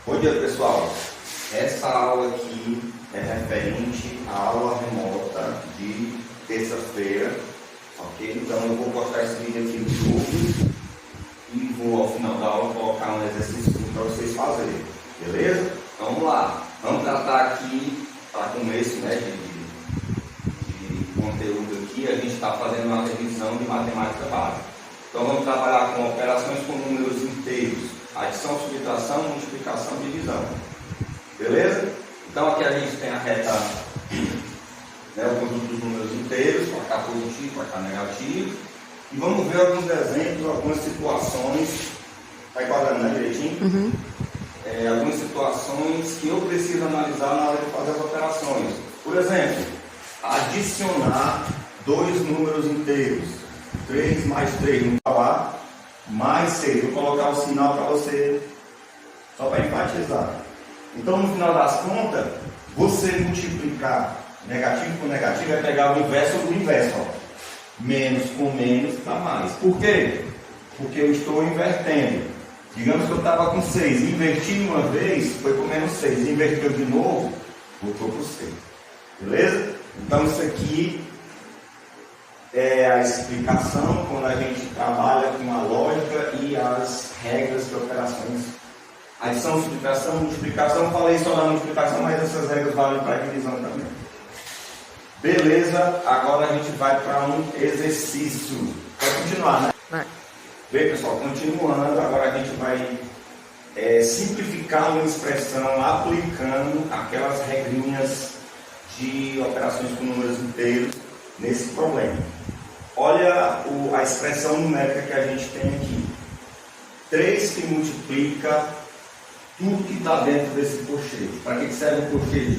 Bom dia, pessoal. Essa aula aqui é referente à aula remota de terça-feira, ok? Então eu vou postar esse vídeo aqui no YouTube e vou ao final da aula colocar um exercício para vocês fazerem, beleza? Então vamos lá. Vamos tratar aqui, para começo, né, de conteúdo aqui, a gente está fazendo uma revisão de matemática básica. Então vamos trabalhar com operações com números inteiros. Adição, subtração, multiplicação, divisão. Beleza? Então aqui a gente tem a reta, né, o conjunto dos números inteiros, placar positivo, placar negativo. E vamos ver alguns exemplos, algumas situações. Está enquadrando, né, direitinho? Uhum. Algumas situações que eu preciso analisar na hora de fazer as operações. Por exemplo, adicionar dois números inteiros. 3 mais 3 no A mais 6. Vou colocar o sinal para você, só para enfatizar. Então, no final das contas, você multiplicar negativo com negativo é pegar o inverso do inverso. Ó. Menos com menos dá mais. Por quê? Porque eu estou invertendo. Digamos que eu estava com 6, inverti uma vez, foi com menos 6. Inverteu de novo, voltou para o 6. Beleza? Então, isso aqui é a explicação quando a gente trabalha com a lógica e as regras de operações. Adição, subtração, multiplicação. Falei só na multiplicação, mas essas regras valem para a divisão também. Beleza, agora a gente vai para um exercício. Vai continuar, né? Vai. Bem, pessoal, continuando, agora a gente vai simplificar uma expressão aplicando aquelas regrinhas de operações com números inteiros nesse problema. Olha a expressão numérica que a gente tem aqui. 3 que multiplica tudo que está dentro desse colchete. Para que serve o colchete?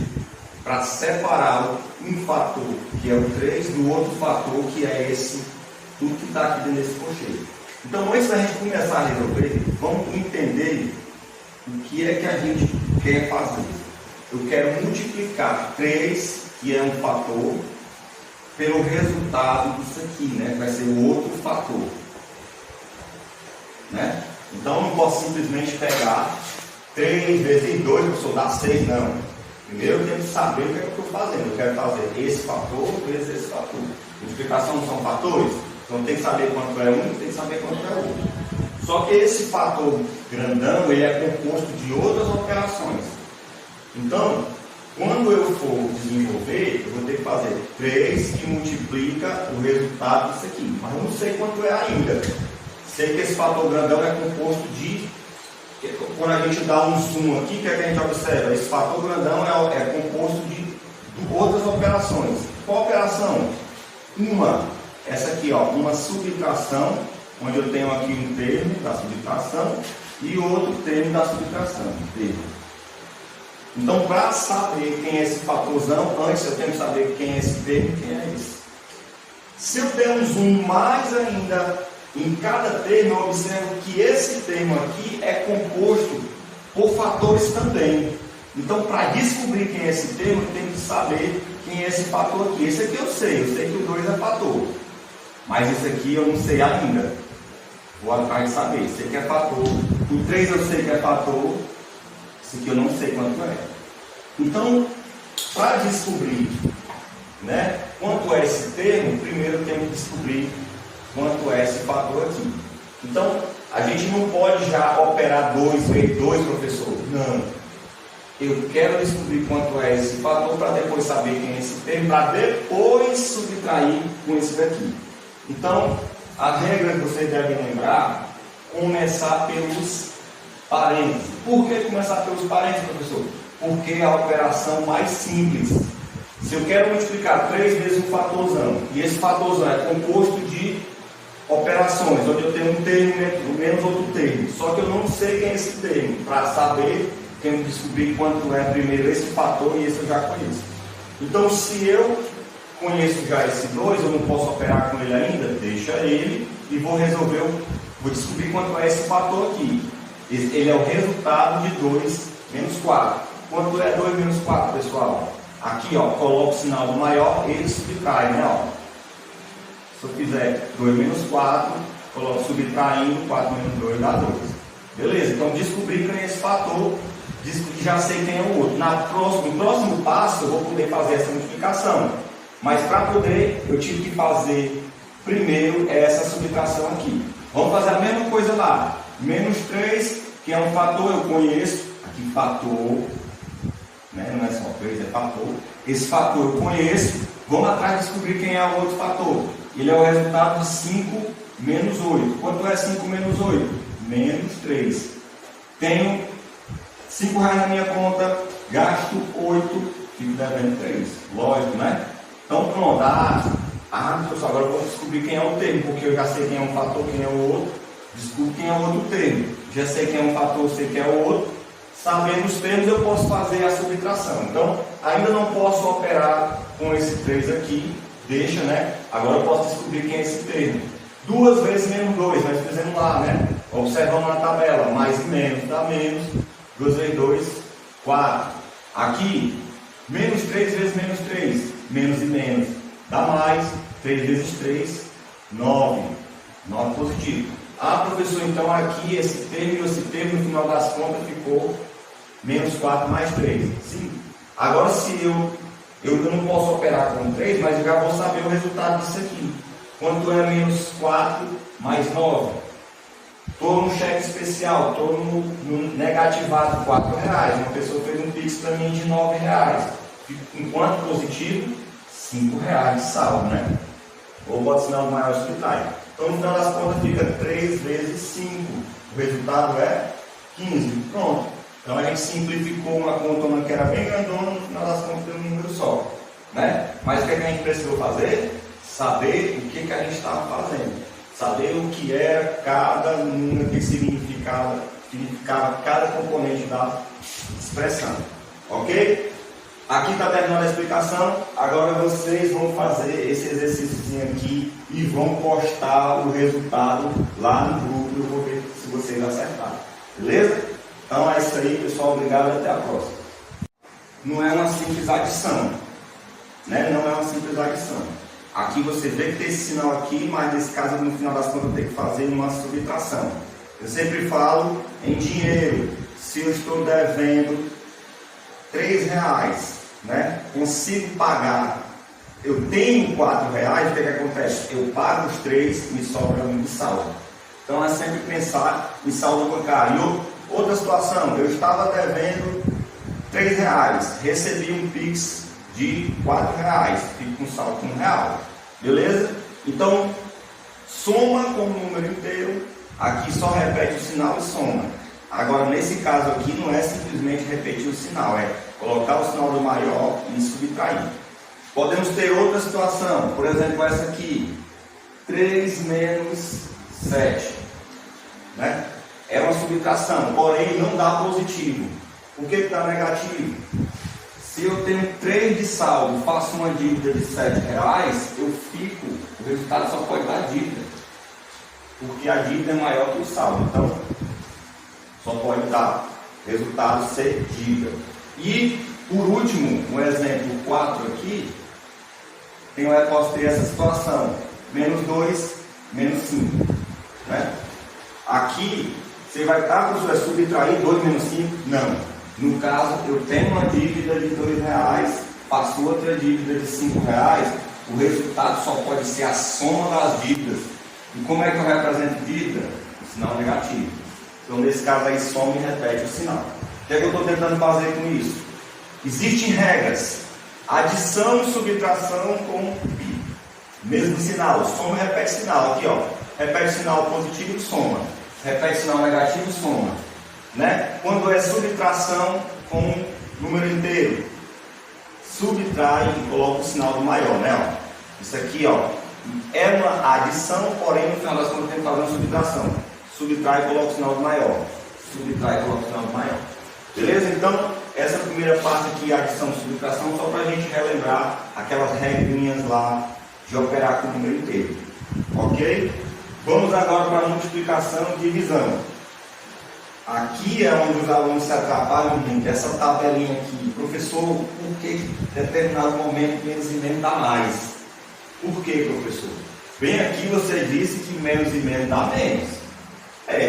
Para separar um fator, que é o 3, do outro fator, que é esse, tudo que está aqui dentro desse colchete. Então, antes da gente começar a resolver, vamos entender o que é que a gente quer fazer. Eu quero multiplicar 3, que é um fator, pelo resultado disso aqui, né? Vai ser o outro fator, né? Então, eu não posso simplesmente pegar 3 vezes 2, professor, dá 6, não. Primeiro eu tenho que saber o que é que eu estou fazendo. Eu quero fazer esse fator vezes esse fator. Multiplicação não são fatores? Então tem que saber quanto é um e tem que saber quanto é outro. Só que esse fator grandão, ele é composto de outras operações. Então, quando eu for desenvolver, eu vou ter que fazer 3 que multiplica o resultado disso aqui. Mas eu não sei quanto é ainda. Sei que esse fator grandão é composto de... Quando a gente dá um zoom aqui, o que é que a gente observa? Esse fator grandão é composto de outras operações. Qual operação? Essa aqui, ó, uma subtração, onde eu tenho aqui um termo da subtração e outro termo da subtração. Então, para saber quem é esse fatorzão, antes eu tenho que saber quem é esse termo e quem é esse. Se eu der um zoom mais ainda em cada termo, eu observo que esse termo aqui é composto por fatores também. Então, para descobrir quem é esse termo, eu tenho que saber quem é esse fator aqui. Esse aqui eu sei que o 2 é fator. Mas esse aqui eu não sei ainda. Vou atrás de saber. Sei que é fator. O 3 eu sei que é fator. Esse aqui eu não sei quanto é. Então, para descobrir, né, quanto é esse termo, primeiro eu tenho que descobrir quanto é esse fator aqui. Então, a gente não pode já operar 2 vezes 2, professor. Não. Eu quero descobrir quanto é esse fator para depois saber quem é esse termo, para depois subtrair com esse daqui. Então, a regra que vocês devem lembrar, começar pelos parênteses. Por que começar pelos parênteses, professor? Porque é a operação mais simples. Se eu quero multiplicar 3 vezes um fatorzão, e esse fatorzão é composto de operações, onde eu tenho um termo menos outro termo, só que eu não sei quem é esse termo. Para saber, tenho que descobrir quanto é primeiro esse fator, e esse eu já conheço. Então, se eu conheço já esse 2, eu não posso operar com ele ainda, deixa ele e vou descobrir quanto é esse fator aqui. Ele é o resultado de 2 menos 4. Quanto é 2 menos 4, pessoal? Aqui, ó, coloco o sinal do maior, ele subtrai, né? Ó. Se eu fizer 2 menos 4, coloco subtraindo, 4 menos 2 dá 2. Beleza, então descobri quem é esse fator. já sei quem é o outro. No próximo passo eu vou poder fazer essa multiplicação. Mas para poder, eu tive que fazer primeiro essa subtração aqui. Vamos fazer a mesma coisa lá. Menos 3, que é um fator, eu conheço. Aqui fator, né? Não é só 3, é fator. Esse fator eu conheço. Vamos atrás descobrir quem é o outro fator. Ele é o resultado de 5 menos 8. Quanto é 5 menos 8? Menos 3. Tenho 5 reais na minha conta, gasto 8, fico devendo 3. Lógico, né? Então pronto. Pessoal, agora eu vou descobrir quem é o termo, porque eu já sei quem é um fator, quem é o outro. Descubro quem é o outro termo. Já sei quem é um fator, sei quem é o outro. Sabendo os termos, eu posso fazer a subtração. Então, ainda não posso operar com esse 3 aqui. Deixa, né? Agora eu posso descobrir quem é esse termo. 2 vezes menos 2, nós fizemos lá, né? Observando na tabela. Mais e menos dá menos. 2 vezes 2, 4. Aqui, menos 3 vezes menos 3. Menos e menos dá mais. 3 vezes 3, 9. 9 positivo. Professor, então aqui esse termo, no final das contas ficou menos 4 mais 3. Sim. Agora se eu não posso operar com 3, mas eu já vou saber o resultado disso aqui. Quanto é menos 4 mais 9? Estou no cheque especial, estou no negativado 4 reais. Uma pessoa fez um Pix para mim de 9 reais. Enquanto positivo, 5 reais de saldo, né? Ou pode sinal do maior solitário. Então, no final das contas, fica 3 vezes 5. O resultado é 15. Pronto. Então, a gente simplificou uma contona que era bem grandona, no final das contas, deu um número só. Né? Mas o que a gente precisou fazer? Saber o que a gente estava fazendo. Saber o que era cada número, o que significava cada componente da expressão. Ok? Aqui está terminando a explicação. Agora vocês vão fazer esse exercício aqui e vão postar o resultado lá no grupo. Eu vou ver se vocês acertaram. Beleza? Então é isso aí, pessoal. Obrigado e até a próxima. Não é uma simples adição. Né? Não é uma simples adição. Aqui você vê que tem esse sinal aqui, mas nesse caso, no final das contas, eu tenho que fazer uma subtração. Eu sempre falo em dinheiro. Se eu estou devendo 3 reais, né? Consigo pagar, eu tenho 4 reais, o que acontece? Eu pago os 3, me sobra um de saldo. Então é sempre pensar em saldo bancário. Outra situação, eu estava devendo 3 reais, recebi um Pix de 4 reais, fico com saldo de 1 real. Beleza? Então, soma com o número inteiro, aqui só repete o sinal e soma. Agora, nesse caso aqui, não é simplesmente repetir o sinal, é colocar o sinal do maior e subtrair. Podemos ter outra situação, por exemplo, essa aqui, 3 menos 7. Né? É uma subtração, porém não dá positivo. Por que dá negativo? Se eu tenho 3 de saldo, faço uma dívida de 7 reais, o resultado só pode dar dívida. Porque a dívida é maior que o saldo. Então, só pode dar resultado ser dívida. E, por último, um exemplo 4 aqui, eu posso ter essa situação. Menos 2, menos 5. Né? Aqui, você vai estar, professor, subtrair 2 menos 5? Não. No caso, eu tenho uma dívida de 2 reais, faço outra dívida de 5 reais, o resultado só pode ser a soma das dívidas. E como é que eu represento dívida? O sinal negativo. Então, nesse caso aí, soma e repete o sinal. O que é que eu estou tentando fazer com isso? Existem regras. Adição e subtração com mesmo sinal. Soma e repete sinal. Aqui, ó. Repete sinal positivo, soma. Repete sinal negativo, soma. Né? Quando é subtração com número inteiro, subtrai e coloca o sinal do maior, né? Ó. Isso aqui, ó, é uma adição, porém no final das contas tem que fazer uma subtração. Subtrai e coloca o sinal do maior. Subtrai e coloca o sinal do maior. Beleza? Então, essa primeira parte aqui, adição e subtração, só para a gente relembrar aquelas regrinhas lá de operar com o número inteiro. Ok? Vamos agora para a multiplicação e divisão. Aqui é onde os alunos se atrapalham muito, essa tabelinha aqui. Professor, por que em determinado momento menos e menos dá mais? Por que, professor? Bem aqui você disse que menos e menos dá menos.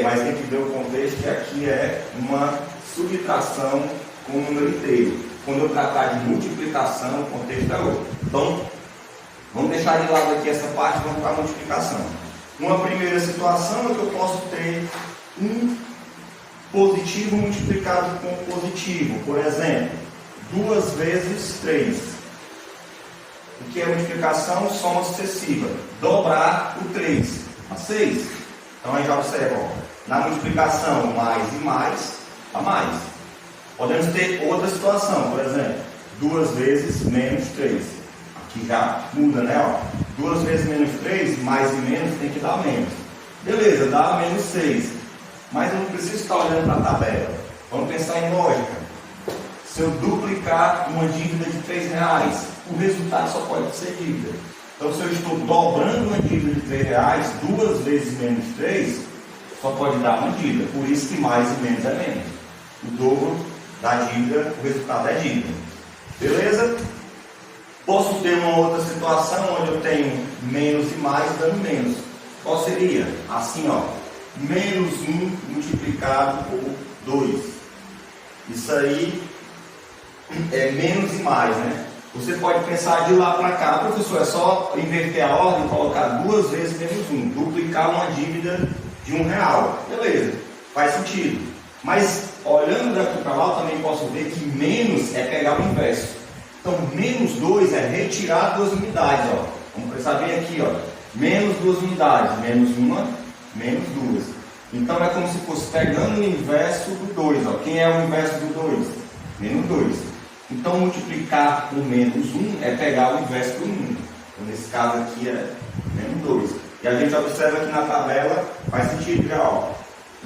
Mas tem que ver o contexto que aqui é uma subtração com o número inteiro. Quando eu tratar de multiplicação, o contexto é outro. Então, vamos deixar de lado aqui essa parte e vamos para a multiplicação. Uma primeira situação é que eu posso ter um positivo multiplicado com positivo. Por exemplo, 2 vezes 3. O que é multiplicação? Soma sucessiva. Dobrar o 3 a 6. Então aí já observa, ó, na multiplicação mais e mais a mais. Podemos ter outra situação, por exemplo, 2 vezes menos 3. Aqui já muda, né? Ó. 2 vezes menos 3, mais e menos tem que dar menos. Beleza, dá menos 6. Mas eu não preciso estar olhando para a tabela. Vamos pensar em lógica. Se eu duplicar uma dívida de R$3, o resultado só pode ser dívida. Então, se eu estou dobrando uma dívida de R$3, 2 vezes menos 3, só pode dar uma dívida. Por isso que mais e menos é menos. O dobro da dívida, o resultado é dívida. Beleza? Posso ter uma outra situação onde eu tenho menos e mais dando menos. Qual seria? Assim, ó. Menos 1 multiplicado por 2. Isso aí é menos e mais, né? Você pode pensar de lá para cá, professor, é só inverter a ordem e colocar 2 vezes menos 1. Duplicar uma dívida de R$1. Beleza, faz sentido. Mas, olhando daqui para lá, eu também posso ver que menos é pegar o inverso. Então, menos 2 é retirar 2 unidades, ó. Vamos pensar bem aqui, ó. Menos 2 unidades, menos 1, menos 2. Então, é como se fosse pegando o inverso do 2, ó. Quem é o inverso do 2? Menos 2. Então, multiplicar por menos 1 é pegar o inverso do 1. Então, nesse caso aqui é menos 2. E a gente observa que na tabela faz sentido já, ó.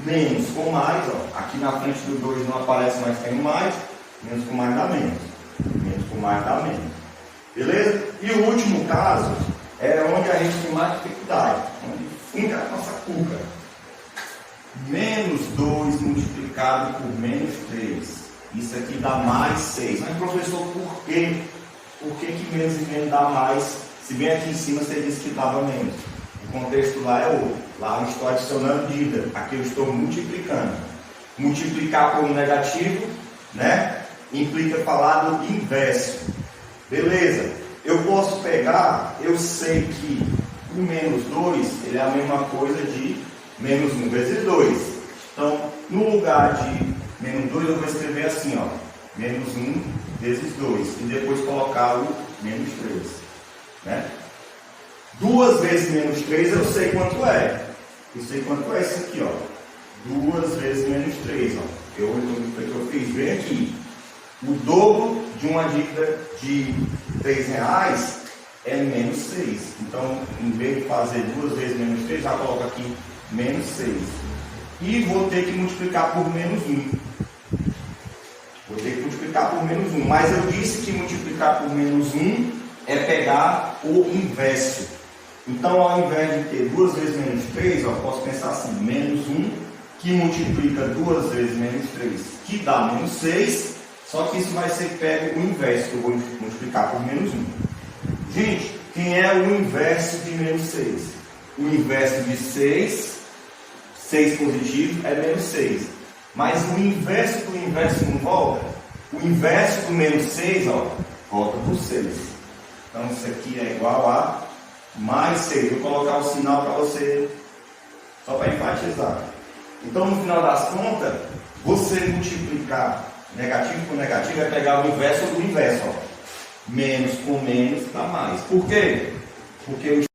Menos com mais, ó. Aqui na frente do 2 não aparece mais tem mais. Menos com mais dá menos. Menos com mais dá menos. Beleza? E o último caso é onde a gente tem mais dificuldade. Onde finca a nossa cuca. Menos 2 multiplicado por menos 3. Isso aqui dá mais 6. Mas, professor, por quê? Por que menos e menos dá mais? Se bem aqui em cima você disse que dava menos. O contexto lá é outro. Lá eu estou adicionando dívida. Aqui eu estou multiplicando. Multiplicar por um negativo, né? Implica falar do inverso. Beleza. Eu posso pegar, eu sei que o menos 2 ele é a mesma coisa de menos 1 vezes 2. Então, no lugar de menos 2, eu vou escrever assim, ó. Menos 1 vezes 2. E depois colocar o menos 3. Né? 2 vezes menos 3 eu sei quanto é. Eu sei quanto é isso aqui, ó. 2 vezes menos 3, ó. Eu fiz bem aqui. O dobro de uma dívida de R$3 é menos 6. Então, em vez de fazer 2 vezes menos 3, já coloco aqui menos 6. E vou ter que multiplicar por menos 1. Vou ter que multiplicar por menos 1. Mas eu disse que multiplicar por menos 1 é pegar o inverso. Então, ao invés de ter 2 vezes menos 3, eu posso pensar assim, menos 1, que multiplica 2 vezes menos 3, que dá menos 6, só que isso vai ser pego o inverso, que eu vou multiplicar por menos 1. Gente, quem é o inverso de menos 6? O inverso de 6 positivo é menos 6. Mas o inverso do inverso não volta? O inverso do menos 6, ó, volta por 6. Então, isso aqui é igual a mais 6. Vou colocar o sinal para você, só para enfatizar. Então, no final das contas, você multiplicar negativo por negativo é pegar o inverso do inverso. Ó. Menos com menos dá mais. Por quê? Porque o